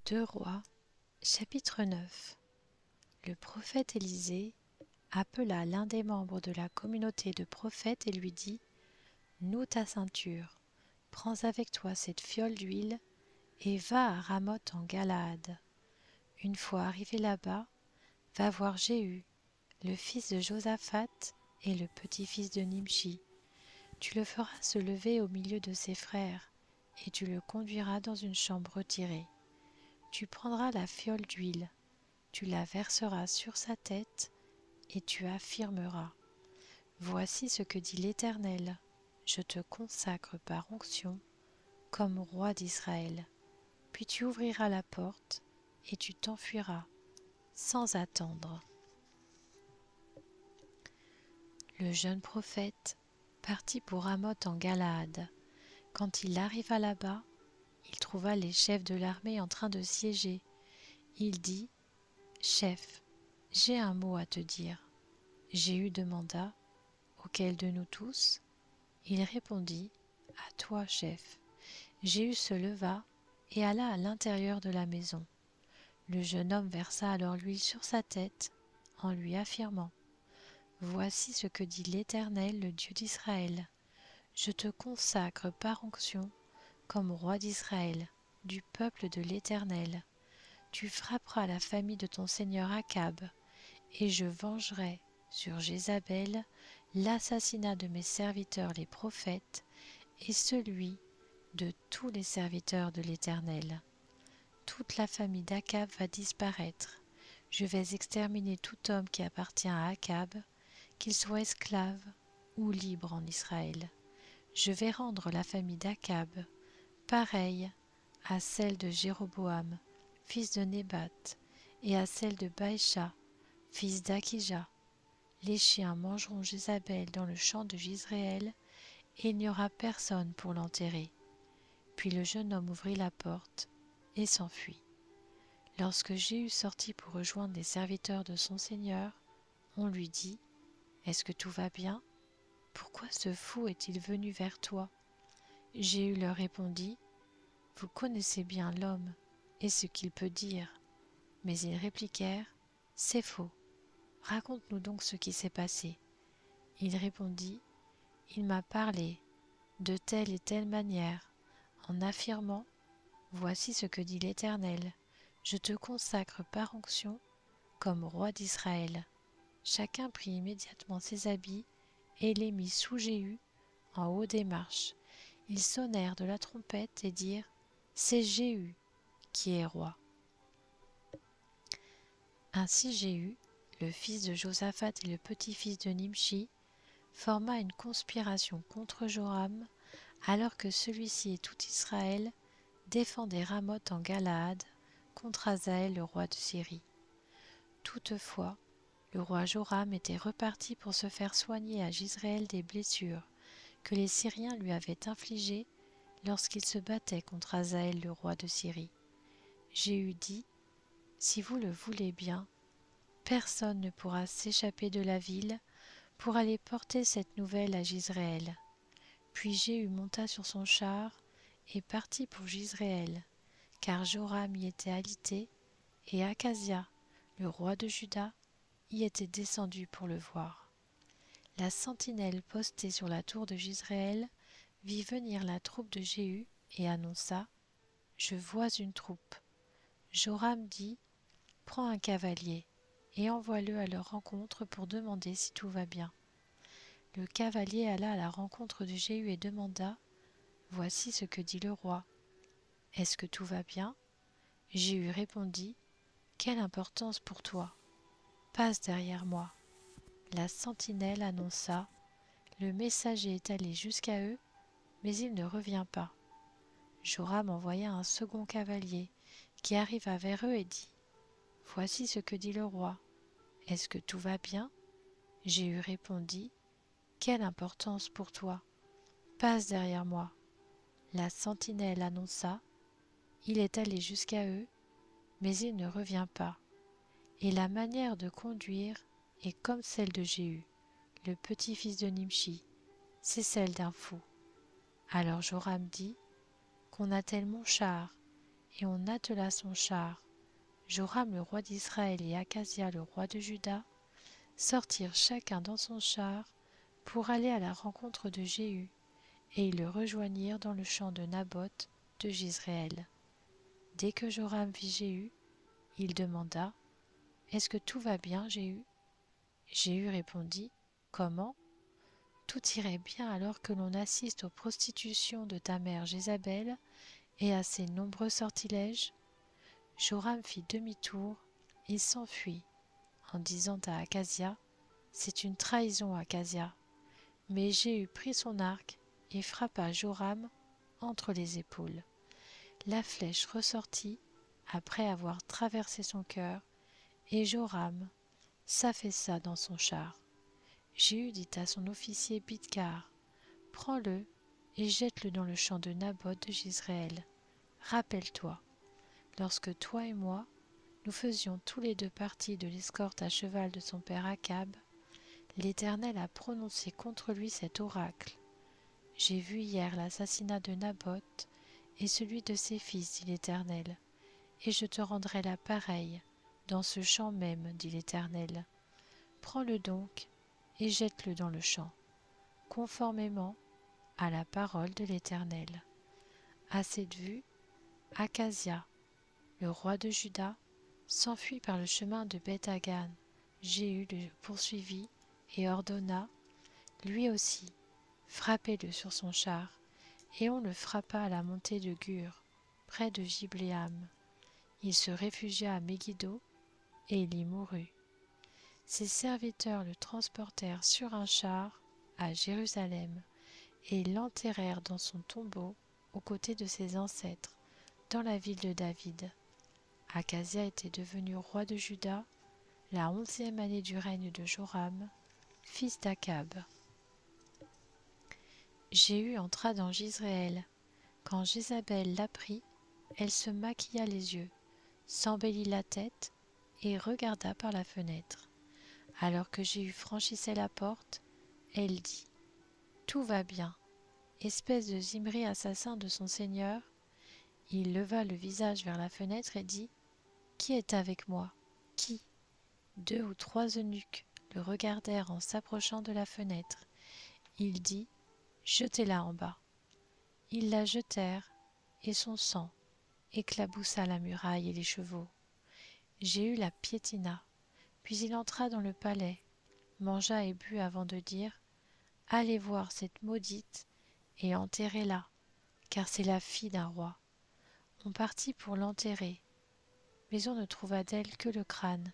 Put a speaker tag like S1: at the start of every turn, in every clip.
S1: Deux Rois, chapitre 9. Le prophète Élisée appela l'un des membres de la communauté de prophètes et lui dit : Noue ta ceinture, prends avec toi cette fiole d'huile et va à Ramoth en Galaad. Une fois arrivé là-bas, va voir Jéhu, le fils de Josaphat et le petit-fils de Nimshi. Tu le feras se lever au milieu de ses frères et tu le conduiras dans une chambre retirée. Tu prendras la fiole d'huile, tu la verseras sur sa tête et tu affirmeras : Voici ce que dit l'Éternel, je te consacre par onction comme roi d'Israël. Puis tu ouvriras la porte et tu t'enfuiras sans attendre. Le jeune prophète partit pour Ramoth en Galaad. Quand il arriva là-bas, il trouva les chefs de l'armée en train de siéger. Il dit : Chef, j'ai un mot à te dire. Jéhu demanda : Auquel de nous tous ? Il répondit : À toi, chef. Jéhu se leva et alla à l'intérieur de la maison. Le jeune homme versa alors l'huile sur sa tête en lui affirmant : Voici ce que dit l'Éternel, le Dieu d'Israël. Je te consacre par onction comme roi d'Israël, du peuple de l'Éternel. Tu frapperas la famille de ton seigneur Akab, et je vengerai sur Jézabel l'assassinat de mes serviteurs les prophètes et celui de tous les serviteurs de l'Éternel. Toute la famille d'Akab va disparaître. Je vais exterminer tout homme qui appartient à Akab, qu'il soit esclave ou libre en Israël. Je vais rendre la famille d'Akab pareille à celle de Jéroboam, fils de Nébat, et à celle de Baïcha, fils d'Akija. Les chiens mangeront Jézabel dans le champ de Jizréel, et il n'y aura personne pour l'enterrer. Puis le jeune homme ouvrit la porte et s'enfuit. Lorsque Jéhu sortit pour rejoindre les serviteurs de son seigneur, on lui dit : Est-ce que tout va bien ? Pourquoi ce fou est-il venu vers toi ? Jéhu leur répondit : Vous connaissez bien l'homme et ce qu'il peut dire. Mais ils répliquèrent : C'est faux. Raconte-nous donc ce qui s'est passé. Il répondit : Il m'a parlé de telle et telle manière, en affirmant : Voici ce que dit l'Éternel, je te consacre par onction comme roi d'Israël. Chacun prit immédiatement ses habits et les mit sous Jéhu en haut des marches. Ils sonnèrent de la trompette et dirent : C'est Jéhu qui est roi. Ainsi Jéhu, le fils de Josaphat et le petit-fils de Nimshi, forma une conspiration contre Joram, alors que celui-ci et tout Israël défendaient Ramoth en Galaad contre Hazaël, le roi de Syrie. Toutefois, le roi Joram était reparti pour se faire soigner à Jizréel des blessures que les Syriens lui avaient infligées lorsqu'il se battait contre Hazaël, le roi de Syrie. Jéhu dit : Si vous le voulez bien, personne ne pourra s'échapper de la ville pour aller porter cette nouvelle à Jizréel. Puis Jéhu monta sur son char et partit pour Jizréel, car Joram y était alité, et Akazia, le roi de Juda, y était descendu pour le voir. La sentinelle postée sur la tour de Jizréel vit venir la troupe de Jéhu et annonça : Je vois une troupe. Joram dit : Prends un cavalier et envoie-le à leur rencontre pour demander si tout va bien. Le cavalier alla à la rencontre de Jéhu et demanda : Voici ce que dit le roi. Est-ce que tout va bien ? Jéhu répondit : Quelle importance pour toi ? Passe derrière moi. La sentinelle annonça : Le messager est allé jusqu'à eux, mais il ne revient pas. Joram envoya un second cavalier qui arriva vers eux et dit : Voici ce que dit le roi. Est-ce que tout va bien ? Jéhu répondit : Quelle importance pour toi ? Passe derrière moi. La sentinelle annonça : Il est allé jusqu'à eux, mais il ne revient pas. Et la manière de conduire est comme celle de Jéhu, le petit-fils de Nimshi, c'est celle d'un fou. Alors Joram dit : Qu'on attelle mon char et on attela son char. Joram le roi d'Israël et Akazia le roi de Juda sortirent chacun dans son char pour aller à la rencontre de Jéhu, et ils le rejoignirent dans le champ de Naboth de Jizréel. Dès que Joram vit Jéhu, il demanda: « Est-ce que tout va bien, Jéhu ?» Jéhu répondit: « Comment ? Tout irait bien alors que l'on assiste aux prostitutions de ta mère Jézabel et à ses nombreux sortilèges. » Joram fit demi-tour et s'enfuit, en disant à Akazia: « C'est une trahison, Akazia. » Mais Jéhu prit son arc et frappa Joram entre les épaules. La flèche ressortit après avoir traversé son cœur, et Joram s'affaissa dans son char. Jéhu dit à son officier Bidkar: « Prends-le et jette-le dans le champ de Naboth de Jizréel. Rappelle-toi, lorsque toi et moi, nous faisions tous les deux partie de l'escorte à cheval de son père Akab, l'Éternel a prononcé contre lui cet oracle. J'ai vu hier l'assassinat de Naboth et celui de ses fils, dit l'Éternel, et je te rendrai la pareille dans ce champ même, dit l'Éternel. Prends-le donc et jette-le dans le champ, conformément à la parole de l'Éternel. » À cette vue, Akazia, le roi de Juda, s'enfuit par le chemin de Beth-Hagan. Jéhu le poursuivit et ordonna: « Lui aussi, frappez-le sur son char. » Et on le frappa à la montée de Gur, près de Gibléam. Il se réfugia à Megiddo, et il y mourut. Ses serviteurs le transportèrent sur un char à Jérusalem, et l'enterrèrent dans son tombeau aux côtés de ses ancêtres, dans la ville de David. Akazia était devenu roi de Juda la 11e année du règne de Joram, fils d'Akab. Jéhu entra dans Jizréel. Quand Jézabel l'apprit, elle se maquilla les yeux, s'embellit la tête et regarda par la fenêtre. Alors que Jéhu franchissait la porte, elle dit: « Tout va bien, espèce de Zimri assassin de son seigneur. » Il leva le visage vers la fenêtre et dit: « Qui est avec moi ? Qui ?» 2 ou 3 eunuques le regardèrent en s'approchant de la fenêtre. Il dit: « Jetez-la en bas. » Ils la jetèrent, et son sang éclaboussa la muraille et les chevaux. Jéhu la piétina, puis il entra dans le palais, mangea et but avant de dire: « Allez voir cette maudite et enterrez-la, car c'est la fille d'un roi. » On partit pour l'enterrer, mais on ne trouva d'elle que le crâne,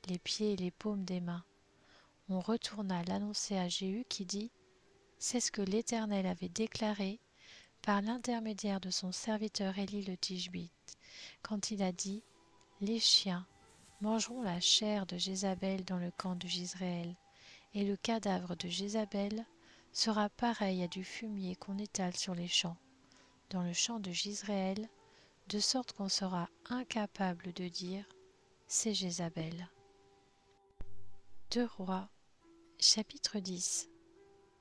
S1: les pieds et les paumes des mains. On retourna l'annoncer à Jéhu qui dit: « C'est ce que l'Éternel avait déclaré par l'intermédiaire de son serviteur Élie le Tishbite, quand il a dit: Les chiens mangeront la chair de Jézabel dans le camp de Jizréel, et le cadavre de Jézabel sera pareil à du fumier qu'on étale sur les champs, dans le champ de Jizréel, de sorte qu'on sera incapable de dire: C'est Jézabel. » 2 Rois, chapitre 10.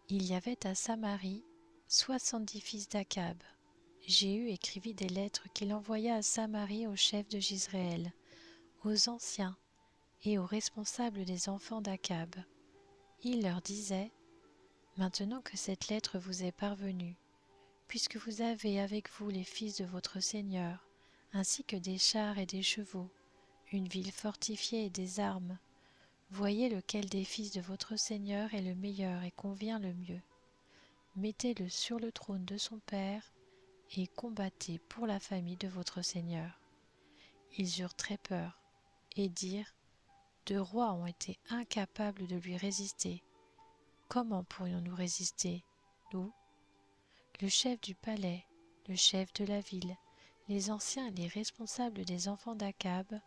S1: Il y avait à Samarie 70 fils d'Akab. Jéhu écrivit des lettres qu'il envoya à Samarie aux chefs de Jizréel, aux anciens et aux responsables des enfants d'Akab. Il leur disait: « Maintenant que cette lettre vous est parvenue, puisque vous avez avec vous les fils de votre Seigneur, ainsi que des chars et des chevaux, une ville fortifiée et des armes, voyez lequel des fils de votre Seigneur est le meilleur et convient le mieux. Mettez-le sur le trône de son père et combattez pour la famille de votre Seigneur. » Ils eurent très peur et dirent: « 2 rois ont été incapables de lui résister. Comment pourrions-nous résister, nous ?» Le chef du palais, le chef de la ville, les anciens et les responsables des enfants d'Akab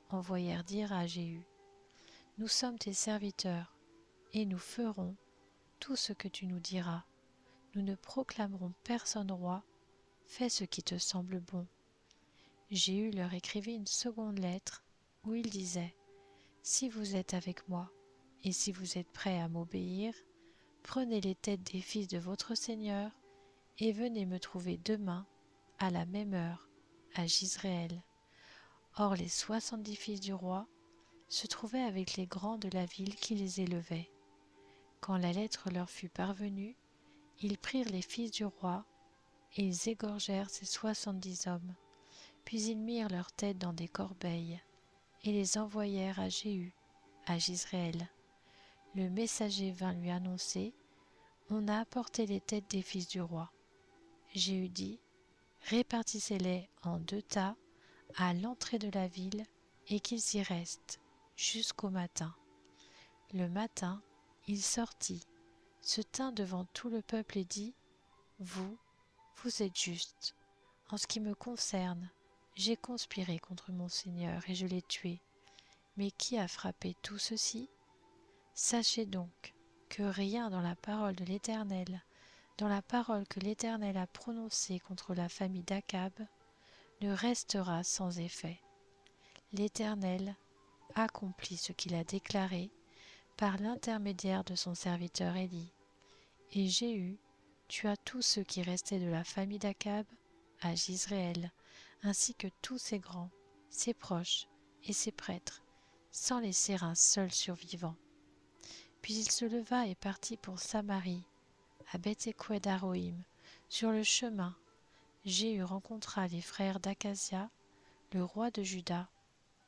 S1: envoyèrent dire à Jéhu: « Nous sommes tes serviteurs, et nous ferons tout ce que tu nous diras. Nous ne proclamerons personne roi. Fais ce qui te semble bon. » Jéhu leur écrivit une seconde lettre où il disait: « Si vous êtes avec moi, et si vous êtes prêts à m'obéir, prenez les têtes des fils de votre Seigneur, et venez me trouver demain, à la même heure, à Jizréel. Or les 70 fils du roi se trouvaient avec les grands de la ville qui les élevaient. Quand la lettre leur fut parvenue, ils prirent les fils du roi, et ils égorgèrent ces 70 hommes. Puis ils mirent leurs têtes dans des corbeilles, et les envoyèrent à Jéhu, à Jizréel. Le messager vint lui annoncer: On a apporté les têtes des fils du roi. Jéhu dit: Répartissez-les en 2 tas à l'entrée de la ville, et qu'ils y restent jusqu'au matin. Le matin, il sortit, se tint devant tout le peuple et dit: Vous êtes justes. En ce qui me concerne, j'ai conspiré contre mon Seigneur et je l'ai tué. Mais qui a frappé tout ceci? Sachez donc que rien dans la parole de l'Éternel, dans la parole que l'Éternel a prononcée contre la famille d'Akab, ne restera sans effet. L'Éternel accomplit ce qu'il a déclaré par l'intermédiaire de son serviteur Élie. Et Jéhu tua tous ceux qui restaient de la famille d'Akab à Jizréel, ainsi que tous ses grands, ses proches et ses prêtres, sans laisser un seul survivant. Puis il se leva et partit pour Samarie, à Beth-Équed-Aroïm. Sur le chemin, Jéhu rencontra les frères d'Akazia, le roi de Juda,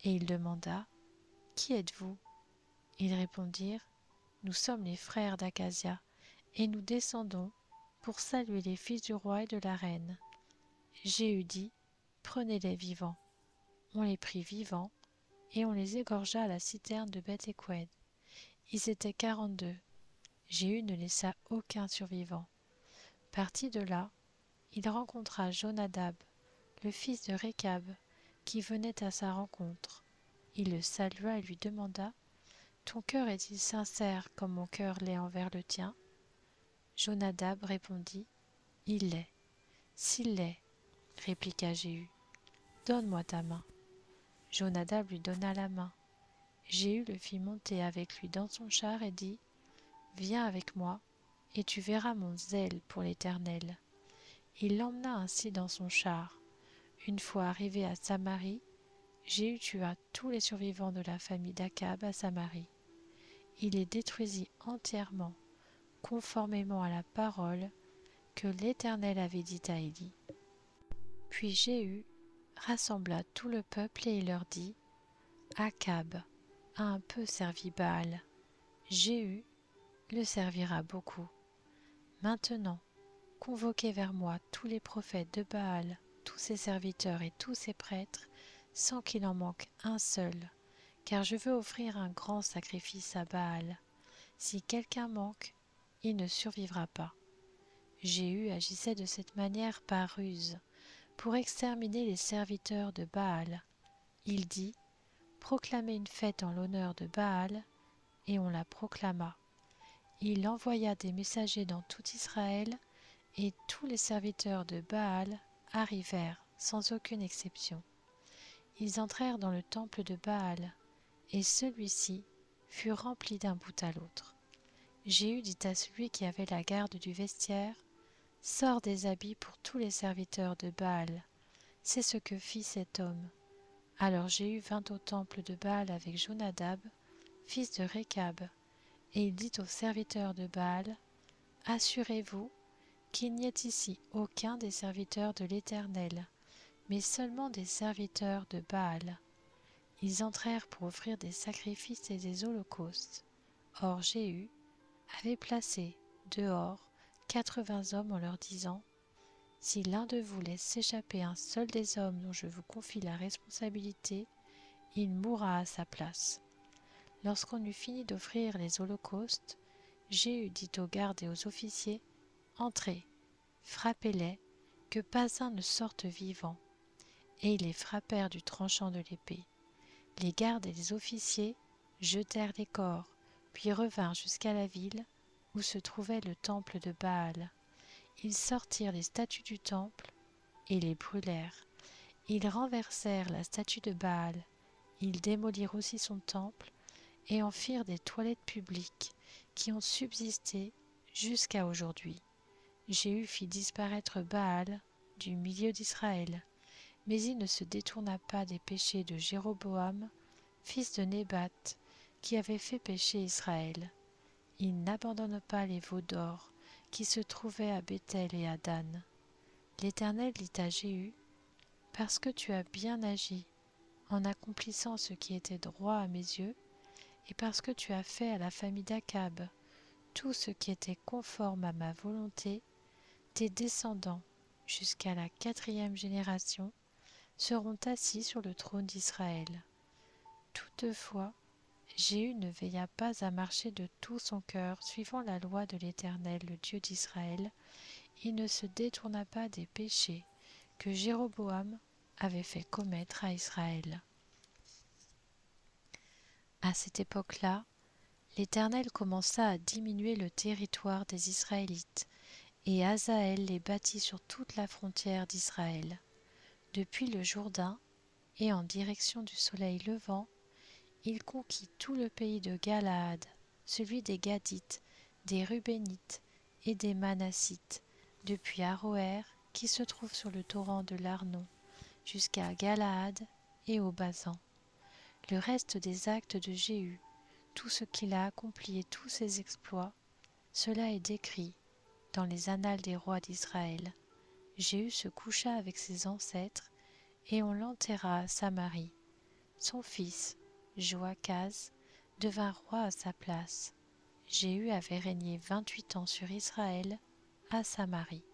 S1: et il demanda: Qui êtes-vous? Ils répondirent: Nous sommes les frères d'Akazia, et nous descendons pour saluer les fils du roi et de la reine. Jéhu dit: Prenez-les vivants. On les prit vivants, et on les égorgea à la citerne de Beth-Équed. Ils étaient 42. Jéhu ne laissa aucun survivant. Parti de là, il rencontra Jonadab, le fils de Récab, qui venait à sa rencontre. Il le salua et lui demanda: Ton cœur est-il sincère comme mon cœur l'est envers le tien? Jonadab répondit: Il l'est. S'il l'est, répliqua Jéhu, donne-moi ta main. Jonadab lui donna la main. Jéhu le fit monter avec lui dans son char et dit: Viens avec moi, et tu verras mon zèle pour l'Éternel. Il l'emmena ainsi dans son char. Une fois arrivé à Samarie, Jéhu tua tous les survivants de la famille d'Akab à Samarie. Il les détruisit entièrement, conformément à la parole que l'Éternel avait dite à Élie. Puis Jéhu rassembla tout le peuple et il leur dit: Akab a un peu servi Baal, Jéhu le servira beaucoup. Maintenant, convoquez vers moi tous les prophètes de Baal, tous ses serviteurs et tous ses prêtres, sans qu'il en manque un seul, car je veux offrir un grand sacrifice à Baal. Si quelqu'un manque, il ne survivra pas. Jéhu agissait de cette manière par ruse, pour exterminer les serviteurs de Baal. Il dit: Proclamez une fête en l'honneur de Baal, et on la proclama. Il envoya des messagers dans tout Israël, et tous les serviteurs de Baal arrivèrent sans aucune exception. Ils entrèrent dans le temple de Baal, et celui-ci fut rempli d'un bout à l'autre. Jéhu dit à celui qui avait la garde du vestiaire: Sors des habits pour tous les serviteurs de Baal. C'est ce que fit cet homme. Alors Jéhu vint au temple de Baal avec Jonadab, fils de Récab, et il dit aux serviteurs de Baal: Assurez-vous qu'il n'y ait ici aucun des serviteurs de l'Éternel, mais seulement des serviteurs de Baal. Ils entrèrent pour offrir des sacrifices et des holocaustes. Or Jéhu avait placé dehors 80 hommes en leur disant: Si l'un de vous laisse s'échapper un seul des hommes dont je vous confie la responsabilité, il mourra à sa place. Lorsqu'on eut fini d'offrir les holocaustes, Jéhu dit aux gardes et aux officiers: Entrez, frappez-les, que pas un ne sorte vivant. Et ils les frappèrent du tranchant de l'épée. Les gardes et les officiers jetèrent les corps, puis revinrent jusqu'à la ville où se trouvait le temple de Baal. Ils sortirent les statues du temple et les brûlèrent. Ils renversèrent la statue de Baal. Ils démolirent aussi son temple et en firent des toilettes publiques qui ont subsisté jusqu'à aujourd'hui. Jéhu fit disparaître Baal du milieu d'Israël, mais il ne se détourna pas des péchés de Jéroboam, fils de Nébat, qui avait fait pécher Israël. Il n'abandonne pas les veaux d'or qui se trouvaient à Béthel et à Dan. L'Éternel dit à Jéhu: parce que tu as bien agi en accomplissant ce qui était droit à mes yeux, et parce que tu as fait à la famille d'Akab tout ce qui était conforme à ma volonté, tes descendants, jusqu'à la 4e génération, seront assis sur le trône d'Israël. Toutefois, Jéhu ne veilla pas à marcher de tout son cœur suivant la loi de l'Éternel, le Dieu d'Israël. Il ne se détourna pas des péchés que Jéroboam avait fait commettre à Israël. À cette époque-là, l'Éternel commença à diminuer le territoire des Israélites, et Hazaël les bâtit sur toute la frontière d'Israël. Depuis le Jourdain et en direction du soleil levant, il conquit tout le pays de Galaad, celui des Gadites, des Rubénites et des Manassites, depuis Aroër, qui se trouve sur le torrent de l'Arnon, jusqu'à Galaad et au Basan. Le reste des actes de Jéhu, tout ce qu'il a accompli et tous ses exploits, cela est décrit dans les annales des rois d'Israël. Jéhu se coucha avec ses ancêtres et on l'enterra à Samarie. Son fils, Joachaz, devint roi à sa place. Jéhu avait régné 28 ans sur Israël à Samarie.